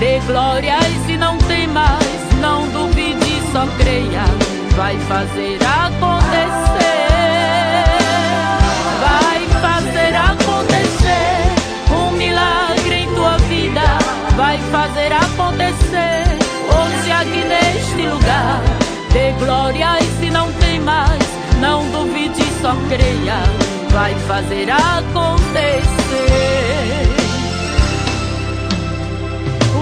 dê glória, e se não tem mais, não duvide, só creia, vai fazer acontecer. Vai fazer acontecer um milagre em tua vida, vai fazer acontecer hoje aqui neste lugar. Dê glória, e se não tem mais, não duvide, só creia, vai fazer acontecer.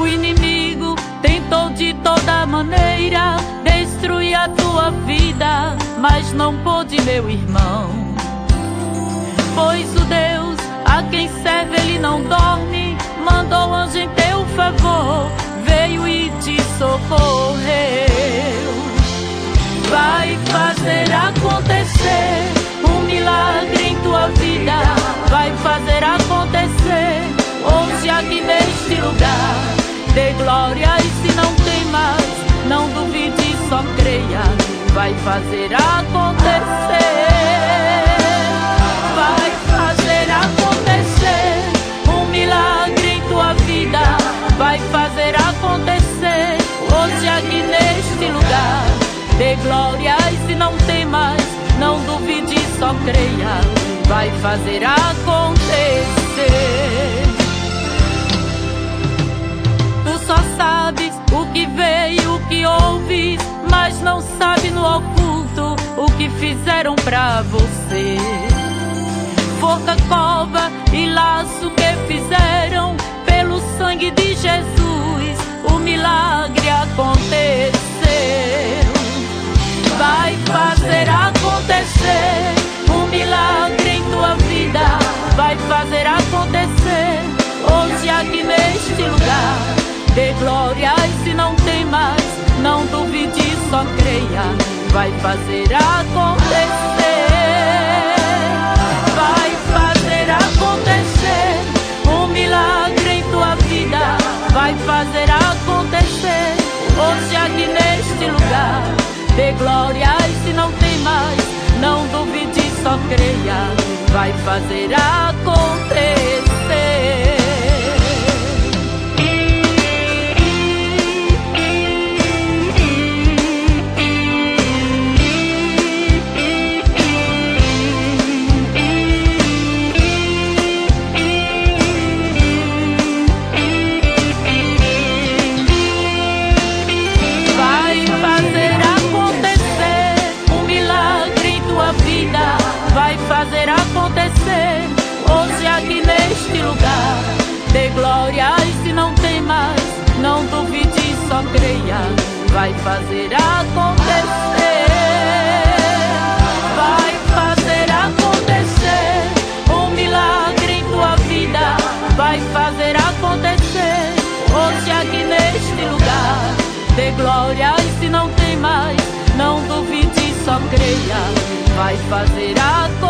O inimigo tentou de toda maneira destruir a tua vida, mas não pôde, meu irmão, pois o Deus a quem serve, ele não dorme, mandou anjo em teu favor, veio e te socorreu. Vai fazer acontecer um milagre em tua vida, vai fazer acontecer hoje aqui neste lugar. Dê glória, e se não tem mais, não duvide, só creia, vai fazer acontecer. Vai fazer acontecer um milagre em tua vida, vai fazer acontecer hoje aqui neste lugar. Dê glória, e se não tem mais, não duvide, só creia, vai fazer acontecer. Tu só sabes o que veio, o que ouves, mas não sabe no oculto o que fizeram pra você. Forca, cova e laço que fizeram, pelo sangue de Jesus o milagre aconteceu. Vai fazer acontecer um milagre em tua vida, vai fazer acontecer hoje aqui neste lugar. Dê glória, e se não tem mais, não duvide, só creia, vai fazer acontecer. Vai fazer acontecer um milagre em tua vida, vai fazer acontecer hoje aqui neste lugar. Dê glória, e se não tem mais, não duvide, só creia, vai fazer acontecer. Fazer acontecer hoje aqui neste lugar. Dê glória, e se não tem mais, não duvide, só creia, vai fazer acontecer. Vai fazer acontecer um milagre em tua vida, vai fazer acontecer hoje aqui neste lugar. Dê glória, e se não tem mais, não duvide, só creia, vai fazer acontecer.